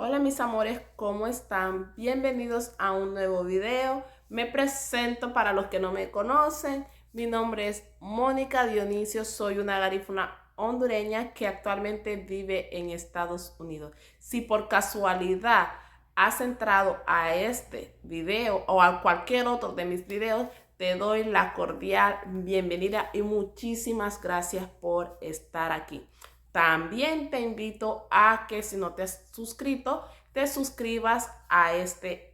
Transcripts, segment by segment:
Hola mis amores, ¿cómo están? Bienvenidos a un nuevo video. Me presento para los que no me conocen. Mi nombre es Mónica Dionisio, soy una garífuna hondureña que actualmente vive en Estados Unidos. Si por casualidad has entrado a este video o a cualquier otro de mis videos, te doy la cordial bienvenida y muchísimas gracias por estar aquí. También te invito a que si no te has suscrito, te suscribas a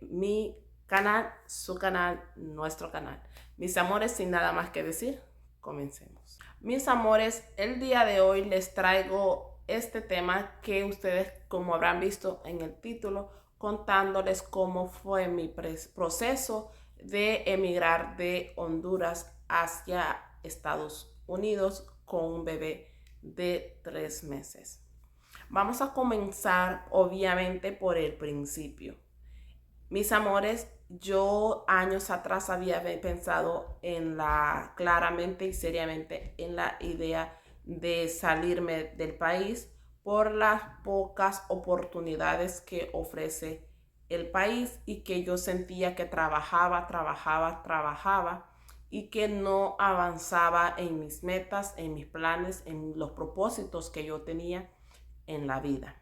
mi canal, su canal, nuestro canal. Mis amores, sin nada más que decir, comencemos. Mis amores, el día de hoy les traigo este tema que ustedes, como habrán visto en el título, contándoles cómo fue mi proceso de emigrar de Honduras hacia Estados Unidos con un bebé de 3 meses. Vamos a comenzar obviamente por el principio. Mis amores, yo años atrás había pensado claramente y seriamente en la idea de salirme del país por las pocas oportunidades que ofrece el país y que yo sentía que trabajaba y que no avanzaba en mis metas, en mis planes, en los propósitos que yo tenía en la vida.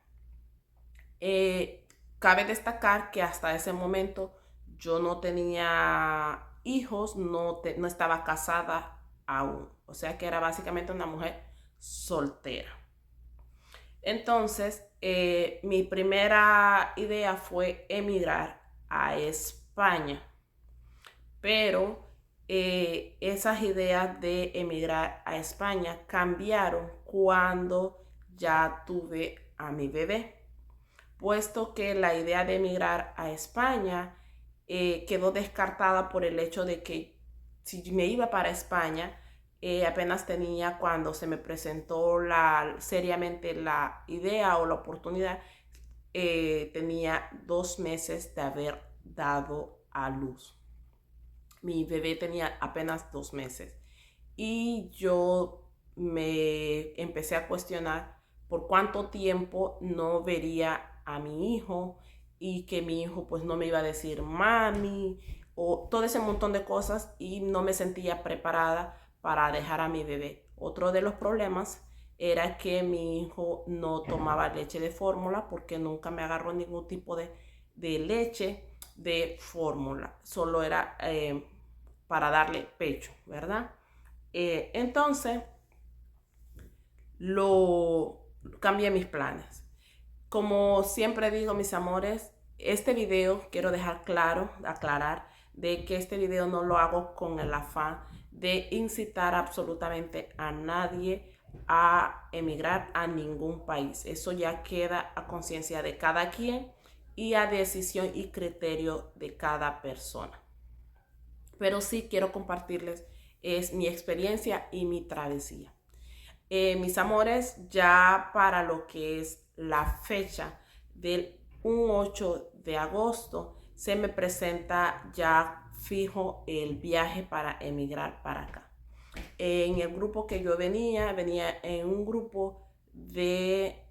Cabe destacar que hasta ese momento yo no tenía hijos, no estaba casada aún. O sea que era básicamente una mujer soltera. Entonces, mi primera idea fue emigrar a España. Pero esas ideas de emigrar a España cambiaron cuando ya tuve a mi bebé, puesto que la idea de emigrar a España quedó descartada por el hecho de que si me iba para España, apenas tenía, cuando se me presentó seriamente la idea o la oportunidad, tenía 2 meses de haber dado a luz. Mi bebé tenía apenas 2 meses y yo me empecé a cuestionar por cuánto tiempo no vería a mi hijo y que mi hijo pues no me iba a decir mami o todo ese montón de cosas, y no me sentía preparada para dejar a mi bebé. Otro de los problemas era que mi hijo no tomaba leche de fórmula porque nunca me agarró ningún tipo de leche de fórmula, solo era para darle pecho, ¿verdad? Entonces, lo cambié mis planes. Como siempre digo, mis amores, este video quiero dejar claro, aclarar, de que este video no lo hago con el afán de incitar absolutamente a nadie a emigrar a ningún país. Eso ya queda a conciencia de cada quien y a decisión y criterio de cada persona. Pero sí quiero compartirles es mi experiencia y mi travesía. Mis amores, ya para lo que es la fecha del 8 de agosto, se me presenta ya fijo el viaje para emigrar para acá. En el grupo que yo venía en un grupo de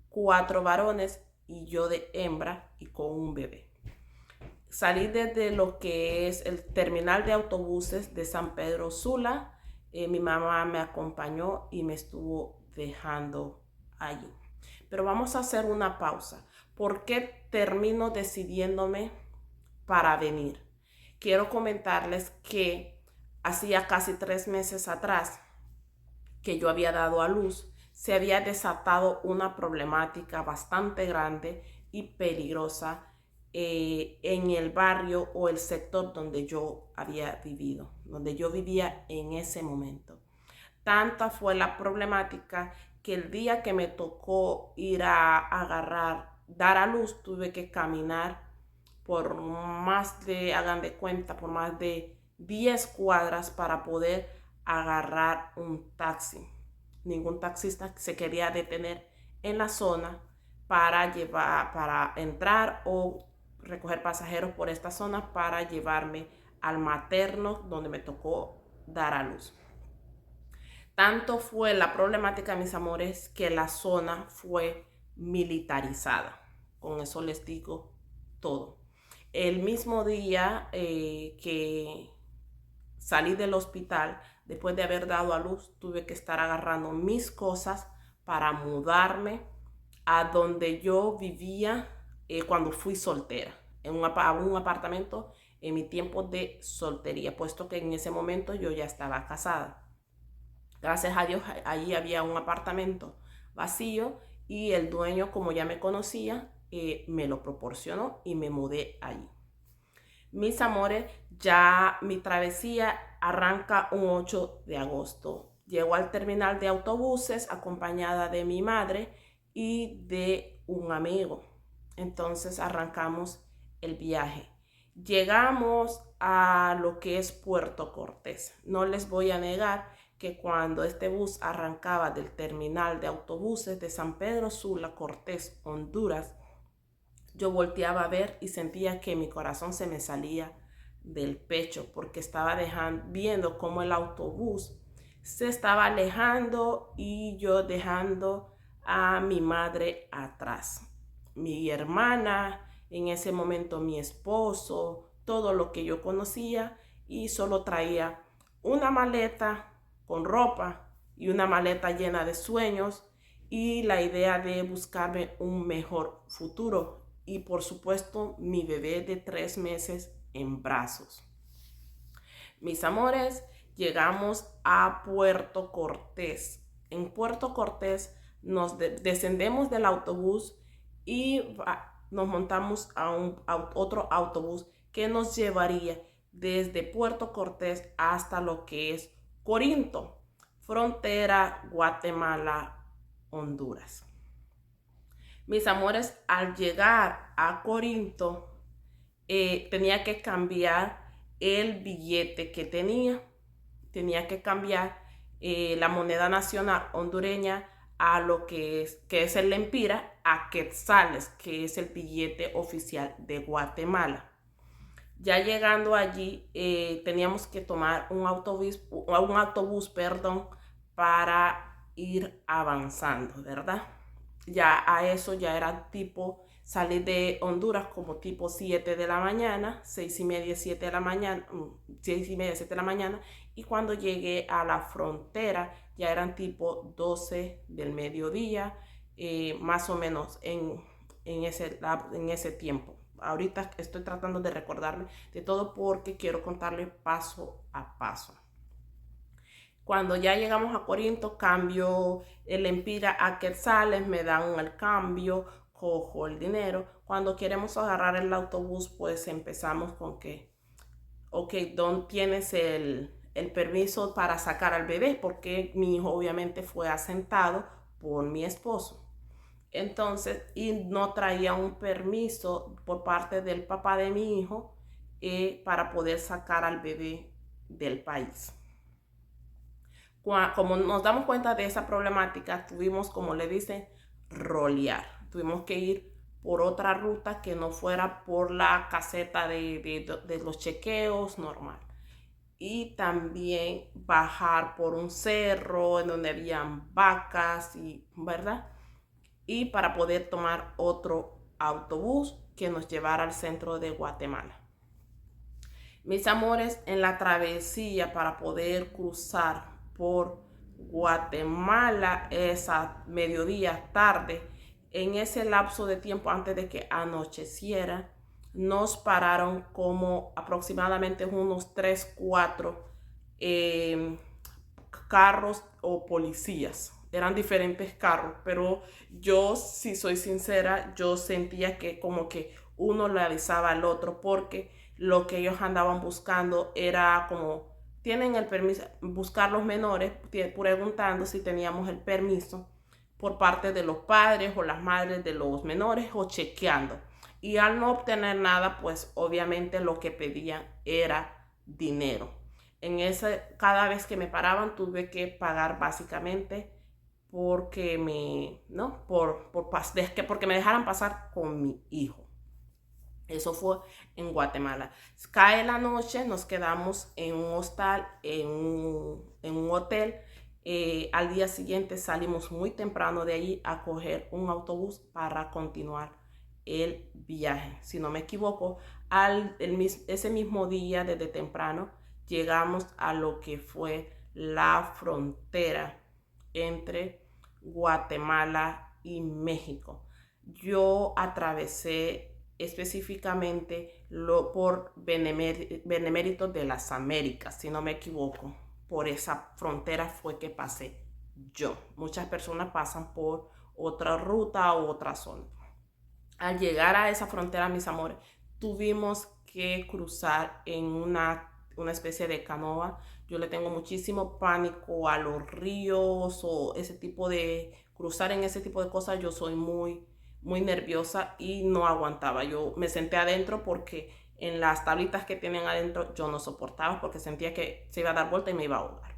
4 varones y yo de hembra y con un bebé. Salí desde lo que es el terminal de autobuses de San Pedro Sula. Mi mamá me acompañó y me estuvo dejando allí. Pero vamos a hacer una pausa. ¿Por qué termino decidiéndome para venir? Quiero comentarles que hacía casi 3 meses atrás que yo había dado a luz, se había desatado una problemática bastante grande y peligrosa en el barrio o el sector donde yo había vivido, donde yo vivía en ese momento. Tanta fue la problemática que el día que me tocó ir a dar a luz, tuve que caminar por más de, hagan de cuenta, por más de 10 cuadras para poder agarrar un taxi. Ningún taxista se quería detener en la zona para entrar o recoger pasajeros por esta zona para llevarme al materno donde me tocó dar a luz. Tanto fue la problemática, mis amores, que la zona fue militarizada. Con eso les digo todo. El mismo día que salí del hospital, después de haber dado a luz, tuve que estar agarrando mis cosas para mudarme a donde yo vivía cuando fui soltera, en un apartamento en mi tiempo de soltería, puesto que en ese momento yo ya estaba casada. Gracias a Dios, allí había un apartamento vacío y el dueño, como ya me conocía, me lo proporcionó y me mudé allí. Mis amores, ya mi travesía arranca un 8 de agosto. Llego al terminal de autobuses acompañada de mi madre y de un amigo. Entonces arrancamos el viaje. Llegamos a lo que es Puerto Cortés. No les voy a negar que cuando este bus arrancaba del terminal de autobuses de San Pedro Sula, Cortés, Honduras, yo volteaba a ver y sentía que mi corazón se me salía del pecho porque estaba viendo cómo el autobús se estaba alejando y yo dejando a mi madre atrás. Mi hermana, en ese momento mi esposo, todo lo que yo conocía, y solo traía una maleta con ropa y una maleta llena de sueños y la idea de buscarme un mejor futuro y por supuesto mi bebé de 3 meses en brazos. Mis amores, llegamos a Puerto Cortés. En Puerto Cortés nos descendemos del autobús y nos montamos a otro autobús que nos llevaría desde Puerto Cortés hasta lo que es Corinto, frontera Guatemala, Honduras. Mis amores, al llegar a Corinto, tenía que cambiar el billete que tenía. Tenía que cambiar la moneda nacional hondureña a lo que es el lempira, a quetzales, que es el billete oficial de Guatemala. Ya llegando allí, teníamos que tomar un autobús, para ir avanzando, ¿verdad? Ya a eso ya era tipo salir de Honduras como tipo 7 de la mañana, 6:30, 7 de la mañana, 6:30, 7 de la mañana, y cuando llegué a la frontera ya eran tipo 12 del mediodía, más o menos en ese tiempo. Ahorita estoy tratando de recordarme de todo porque quiero contarle paso a paso. Cuando ya llegamos a Corinto, cambio el empira a quetzales, me dan el cambio, cojo el dinero. Cuando queremos agarrar el autobús, pues empezamos con que, ok, ¿dónde tienes el permiso para sacar al bebé? Porque mi hijo obviamente fue asentado por mi esposo. Entonces, y no traía un permiso por parte del papá de mi hijo para poder sacar al bebé del país. Como nos damos cuenta de esa problemática, tuvimos, como le dicen, rolear. Tuvimos que ir por otra ruta que no fuera por la caseta de los chequeos normal. Y también bajar por un cerro en donde habían vacas, y, ¿verdad? Y para poder tomar otro autobús que nos llevara al centro de Guatemala. Mis amores, en la travesía para poder cruzar por Guatemala esa mediodía tarde, en ese lapso de tiempo antes de que anocheciera, nos pararon como aproximadamente unos 3, 4 carros o policías. Eran diferentes carros, pero yo, si soy sincera, yo sentía que como que uno le avisaba al otro porque lo que ellos andaban buscando era como, tienen el permiso, buscar los menores, preguntando si teníamos el permiso por parte de los padres o las madres de los menores o chequeando. Y al no obtener nada, pues obviamente lo que pedían era dinero. Cada vez que me paraban tuve que pagar básicamente porque porque me dejaran pasar con mi hijo. Eso fue en Guatemala. Cae la noche, nos quedamos en un hostal, en un hotel. Al día siguiente salimos muy temprano de allí a coger un autobús para continuar el viaje. Si no me equivoco, ese mismo día, desde temprano, llegamos a lo que fue la frontera entre Guatemala y México. Yo atravesé específicamente por Benemérito de las Américas, si no me equivoco. Por esa frontera fue que pasé yo. Muchas personas pasan por otra ruta o otra zona. Al llegar a esa frontera, mis amores, tuvimos que cruzar en una especie de canoa. Yo le tengo muchísimo pánico a los ríos o ese tipo de cruzar en ese tipo de cosas. Yo soy muy nerviosa y no aguantaba. Yo me senté adentro porque en las tablitas que tienen adentro yo no soportaba porque sentía que se iba a dar vuelta y me iba a ahogar.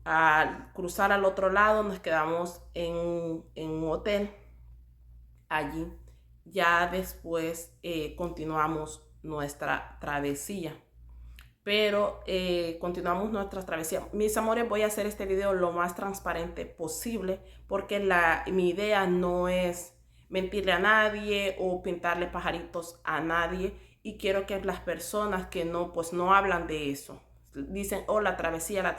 Al cruzar al otro lado nos quedamos en un hotel. Allí ya después continuamos nuestra travesía. Pero continuamos nuestra travesía. Mis amores, voy a hacer este video lo más transparente posible porque mi idea no es mentirle a nadie o pintarle pajaritos a nadie, y quiero que las personas que no hablan de eso, dicen, oh, la travesía,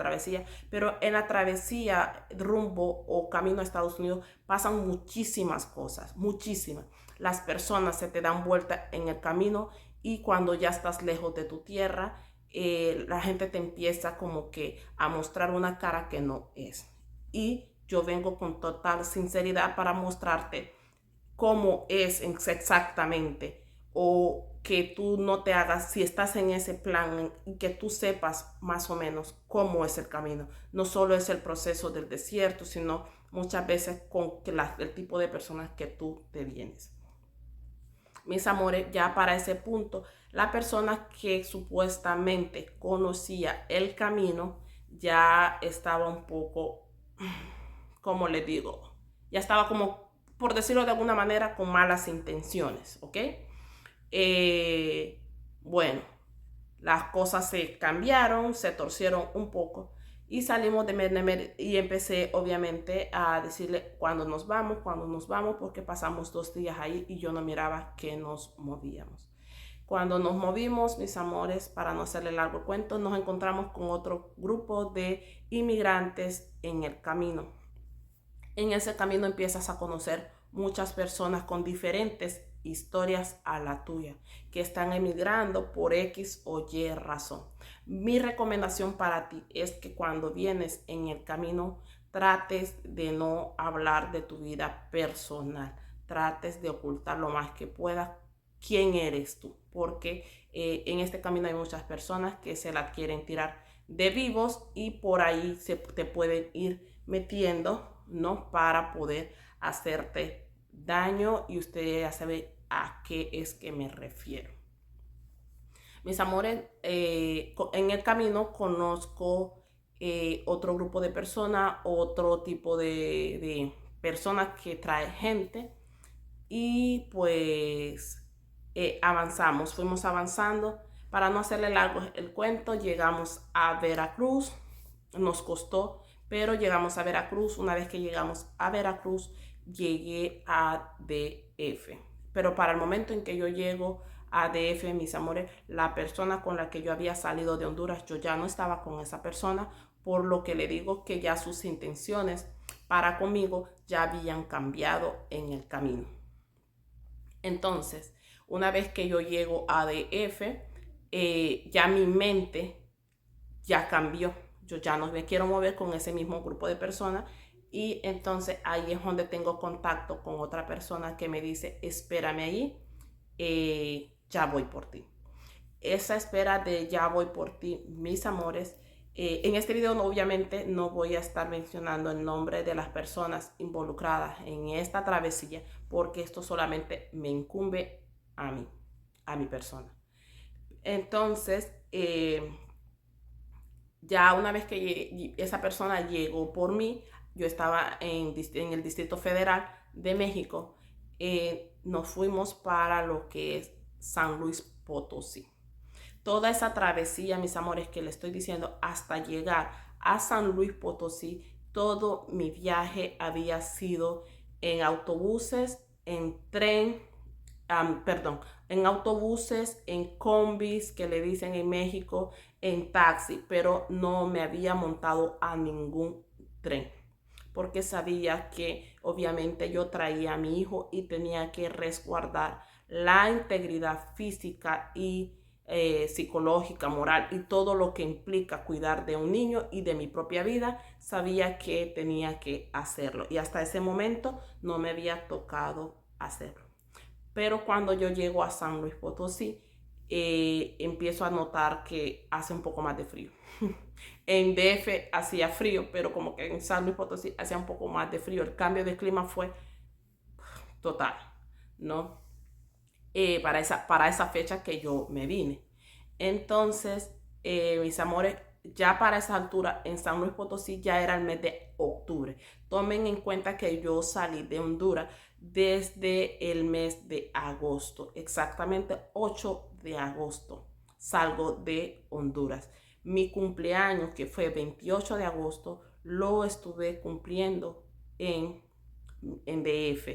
pero en la travesía rumbo o camino a Estados Unidos pasan muchísimas cosas, muchísimas. Las personas se te dan vuelta en el camino, y cuando ya estás lejos de tu tierra, la gente te empieza como que a mostrar una cara que no es. Y yo vengo con total sinceridad para mostrarte cómo es exactamente, o que tú no te hagas, si estás en ese plan, y que tú sepas más o menos cómo es el camino. No solo es el proceso del desierto, sino muchas veces con el tipo de personas que tú te vienes. Mis amores, ya para ese punto, la persona que supuestamente conocía el camino ya estaba un poco, ¿cómo le digo? Ya estaba como, por decirlo de alguna manera, con malas intenciones, ¿ok? Bueno, las cosas se cambiaron, se torcieron un poco, y salimos de Benemérito y empecé obviamente a decirle cuándo nos vamos, porque pasamos 2 días ahí y yo no miraba que nos movíamos. Cuando nos movimos, mis amores, para no hacerle largo el cuento, nos encontramos con otro grupo de inmigrantes en el camino. En ese camino empiezas a conocer muchas personas con diferentes historias a la tuya, que están emigrando por X o Y razón. Mi recomendación para ti es que cuando vienes en el camino trates de no hablar de tu vida personal, trates de ocultar lo más que puedas quién eres tú, porque en este camino hay muchas personas que se la quieren tirar de vivos y por ahí te pueden ir metiendo, ¿no? Para poder hacerte daño, y usted ya sabe a qué es que me refiero. Mis amores, en el camino conozco otro grupo de personas, otro tipo de personas que trae gente, y pues fuimos avanzando. Para no hacerle largo el cuento, llegamos a Veracruz, nos costó, pero llegamos a Veracruz. Una vez que llegamos a Veracruz, llegué a DF. Pero para el momento en que yo llego a DF, mis amores, la persona con la que yo había salido de Honduras, yo ya no estaba con esa persona, por lo que le digo que ya sus intenciones para conmigo ya habían cambiado en el camino. Entonces, una vez que yo llego a DF, ya mi mente ya cambió. Yo ya no me quiero mover con ese mismo grupo de personas, y entonces ahí es donde tengo contacto con otra persona que me dice, espérame ahí, ya voy por ti. Esa espera de ya voy por ti, mis amores, en este video obviamente no voy a estar mencionando el nombre de las personas involucradas en esta travesía, porque esto solamente me incumbe a mí, a mi persona. Entonces, ya una vez que esa persona llegó por mí, yo estaba en el Distrito Federal de México, nos fuimos para lo que es San Luis Potosí. Toda esa travesía, mis amores, que le estoy diciendo, hasta llegar a San Luis Potosí, todo mi viaje había sido en autobuses, en tren, en autobuses, en combis, que le dicen en México, en taxi, pero no me había montado a ningún tren, porque sabía que obviamente yo traía a mi hijo y tenía que resguardar la integridad física y psicológica, moral y todo lo que implica cuidar de un niño y de mi propia vida. Sabía que tenía que hacerlo y hasta ese momento no me había tocado hacerlo. Pero cuando yo llego a San Luis Potosí, empiezo a notar que hace un poco más de frío. En DF hacía frío, pero como que en San Luis Potosí hacía un poco más de frío. El cambio de clima fue total, ¿no? Para esa fecha que yo me vine. Entonces, mis amores, ya para esa altura en San Luis Potosí ya era el mes de octubre. Tomen en cuenta que yo salí de Honduras desde el mes de agosto, exactamente 8 de agosto salgo de Honduras. Mi cumpleaños, que fue 28 de agosto, lo estuve cumpliendo en DF.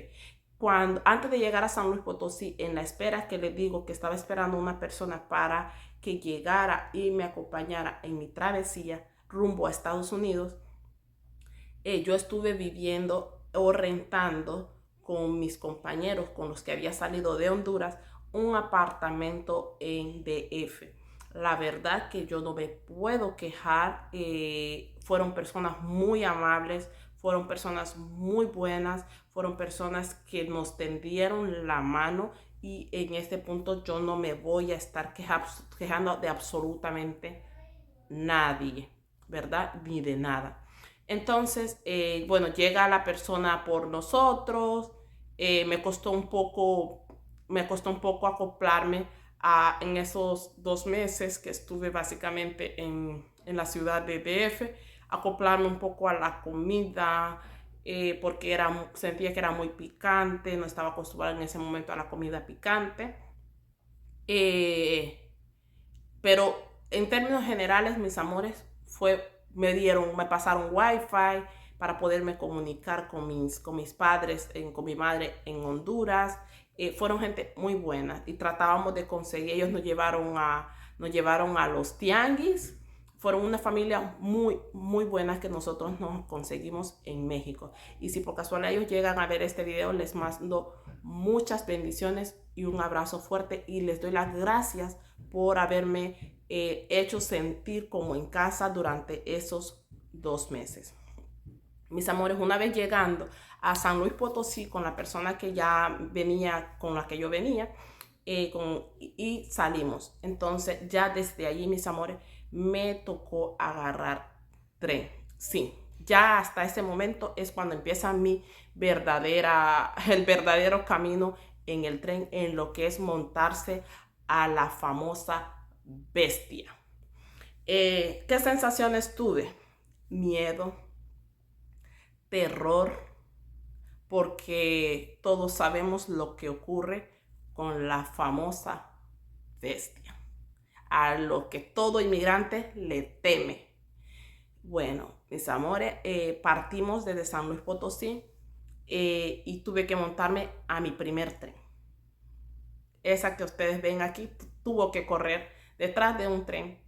Antes de llegar a San Luis Potosí, en la espera que les digo que estaba esperando una persona para que llegara y me acompañara en mi travesía rumbo a Estados Unidos, yo estuve viviendo o rentando con mis compañeros con los que había salido de Honduras un apartamento en DF. La verdad que yo no me puedo quejar, fueron personas muy amables, fueron personas muy buenas, fueron personas que nos tendieron la mano y en este punto yo no me voy a estar quejando de absolutamente nadie, ¿verdad? Ni de nada. Entonces, bueno, llega la persona por nosotros, me costó un poco acoplarme en esos 2 meses que estuve básicamente en la ciudad de DF, acoplarme un poco a la comida, porque sentía que era muy picante, no estaba acostumbrada en ese momento a la comida picante. Eh, pero en términos generales, mis amores, me pasaron wifi para poderme comunicar con mis padres, con mi madre en Honduras. Fueron gente muy buena y tratábamos de conseguir, ellos nos llevaron a los tianguis. Fueron una familia muy, muy buena que nosotros nos conseguimos en México. Y si por casualidad ellos llegan a ver este video, les mando muchas bendiciones y un abrazo fuerte y les doy las gracias por haberme hecho sentir como en casa durante esos 2 meses. Mis amores, una vez llegando a San Luis Potosí con la persona que ya venía, con la que yo venía, y salimos. Entonces ya desde allí, mis amores, me tocó agarrar tren. Sí, ya hasta ese momento es cuando empieza el verdadero camino en el tren, en lo que es montarse a la famosa bestia. ¿Qué sensaciones tuve? Miedo, terror, porque todos sabemos lo que ocurre con la famosa bestia, a lo que todo inmigrante le teme. Bueno, mis amores, partimos desde San Luis Potosí y tuve que montarme a mi primer tren. Esa que ustedes ven aquí tuvo que correr detrás de un tren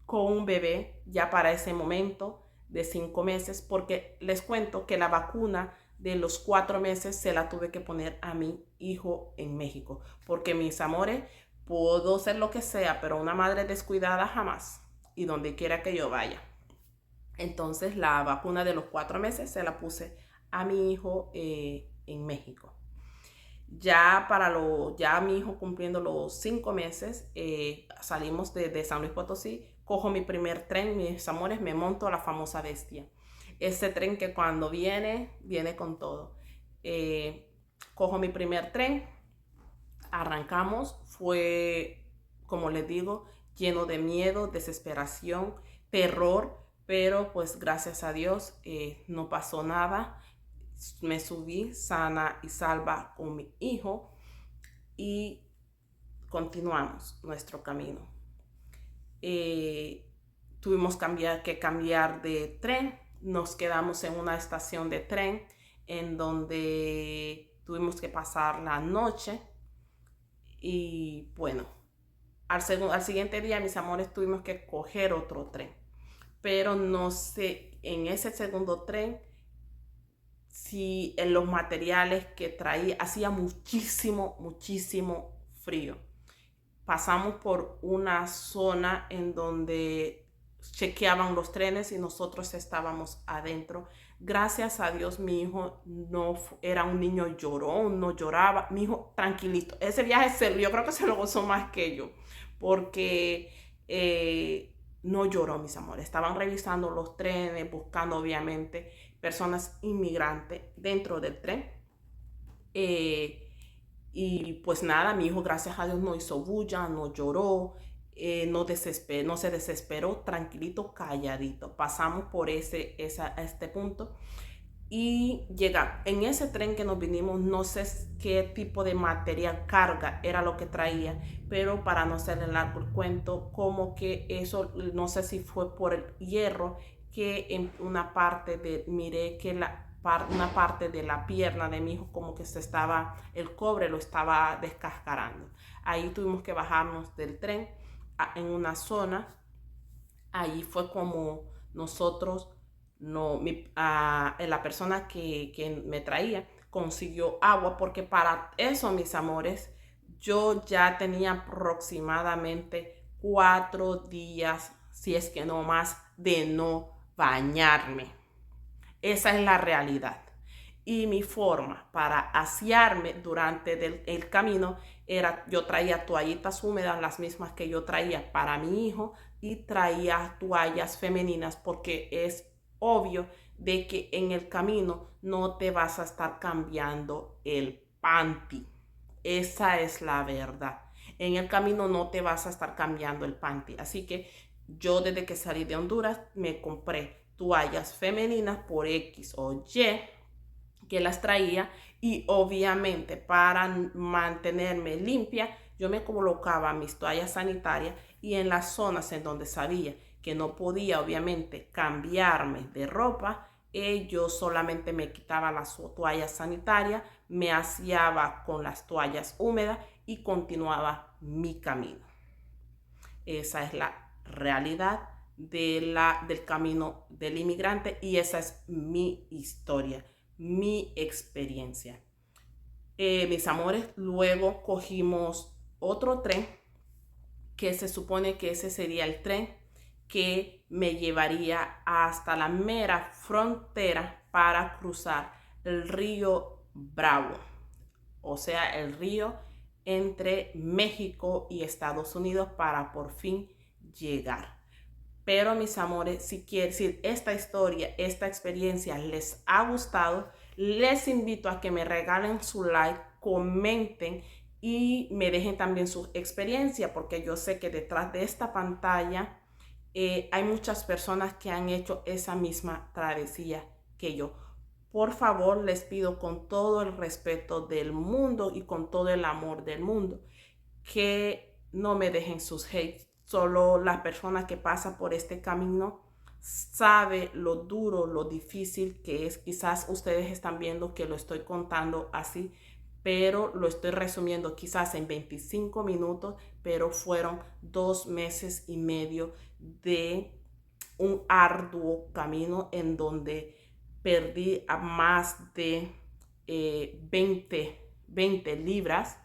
con un bebé ya para ese momento de 5 meses, porque les cuento que la vacuna de los 4 meses se la tuve que poner a mi hijo en México, porque mis amores, puedo ser lo que sea, pero una madre descuidada jamás, y donde quiera que yo vaya. Entonces la vacuna de los 4 meses se la puse a mi hijo en México. Ya mi hijo cumpliendo los 5 meses, salimos de San Luis Potosí, cojo mi primer tren, mis amores, me monto a la famosa bestia. Ese tren que cuando viene con todo. Cojo mi primer tren, arrancamos, fue, como les digo, lleno de miedo, desesperación, terror, pero pues gracias a Dios no pasó nada. Me subí sana y salva con mi hijo y continuamos nuestro camino. Tuvimos que cambiar de tren, nos quedamos en una estación de tren en donde tuvimos que pasar la noche. Y bueno, al siguiente día, mis amores, tuvimos que coger otro tren. Pero no sé, en ese segundo tren, si en los materiales que traía, hacía muchísimo, muchísimo frío. Pasamos por una zona en donde chequeaban los trenes y nosotros estábamos adentro. Gracias a Dios mi hijo no era un niño llorón, no lloraba. Mi hijo tranquilito. Ese viaje yo creo que se lo gozó más que yo, porque no lloró, mis amores. Estaban revisando los trenes, buscando obviamente personas inmigrantes dentro del tren. Eh, y pues nada, mi hijo, gracias a Dios, no hizo bulla, no lloró, no se desesperó, tranquilito, calladito. Pasamos por este punto y llega. En ese tren que nos vinimos, no sé qué tipo de material, carga era lo que traía, pero para no hacerle largo el cuento, como que eso, no sé si fue por el hierro, que en una parte miré que una parte de la pierna de mi hijo como que el cobre lo estaba descascarando. Ahí tuvimos que bajarnos del tren en una zona. Ahí fue como nosotros, no, la persona que me traía consiguió agua, porque para eso, mis amores, yo ya tenía aproximadamente 4 días, si es que no más, de no bañarme. Esa es la realidad. Y mi forma para asearme durante el camino era, yo traía toallitas húmedas, las mismas que yo traía para mi hijo, y traía toallas femeninas, porque es obvio de que en el camino no te vas a estar cambiando el panty. Esa es la verdad. En el camino no te vas a estar cambiando el panty. Así que yo desde que salí de Honduras me compré toallas femeninas por X o Y que las traía, y obviamente para mantenerme limpia yo me colocaba mis toallas sanitarias, y en las zonas en donde sabía que no podía obviamente cambiarme de ropa, yo solamente me quitaba las toallas sanitarias, me aseaba con las toallas húmedas y continuaba mi camino. Esa es la realidad del camino del inmigrante, y esa es mi historia, mi experiencia. Mis amores, luego cogimos otro tren, que se supone que ese sería el tren que me llevaría hasta la mera frontera para cruzar el río Bravo, o sea, el río entre México y Estados Unidos, para por fin llegar. Pero mis amores, si esta historia, esta experiencia les ha gustado, les invito a que me regalen su like, comenten y me dejen también su experiencia, porque yo sé que detrás de esta pantalla hay muchas personas que han hecho esa misma travesía que yo. Por favor, les pido con todo el respeto del mundo y con todo el amor del mundo que no me dejen sus hates. Solo la persona que pasa por este camino sabe lo duro, lo difícil que es. Quizás ustedes están viendo que lo estoy contando así, pero lo estoy resumiendo quizás en 25 minutos, pero fueron 2 meses y medio de un arduo camino en donde perdí a más de 20 libras,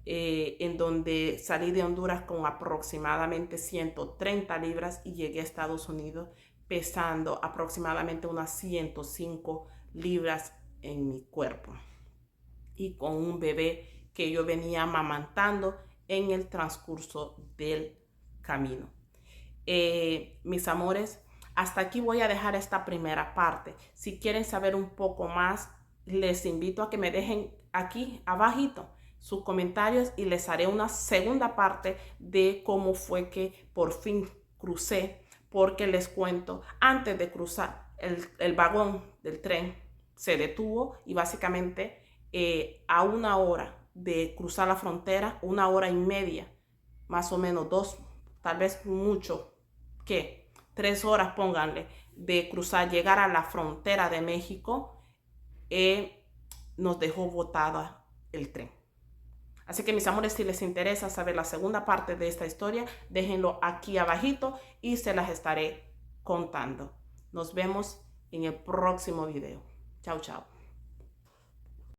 en donde salí de Honduras con aproximadamente 130 libras y llegué a Estados Unidos pesando aproximadamente unas 105 libras en mi cuerpo, y con un bebé que yo venía amamantando en el transcurso del camino. Mis amores, hasta aquí voy a dejar esta primera parte. Si quieren saber un poco más, les invito a que me dejen aquí abajito sus comentarios, y les haré una segunda parte de cómo fue que por fin crucé, porque les cuento, antes de cruzar el vagón del tren se detuvo, y básicamente a 1 hora de cruzar la frontera, 1 hora y media, más o menos 2, tal vez mucho, que 3 horas, pónganle, de cruzar, llegar a la frontera de México, nos dejó botada el tren. Así que mis amores, si les interesa saber la segunda parte de esta historia, déjenlo aquí abajito y se las estaré contando. Nos vemos en el próximo video. Chao, chao.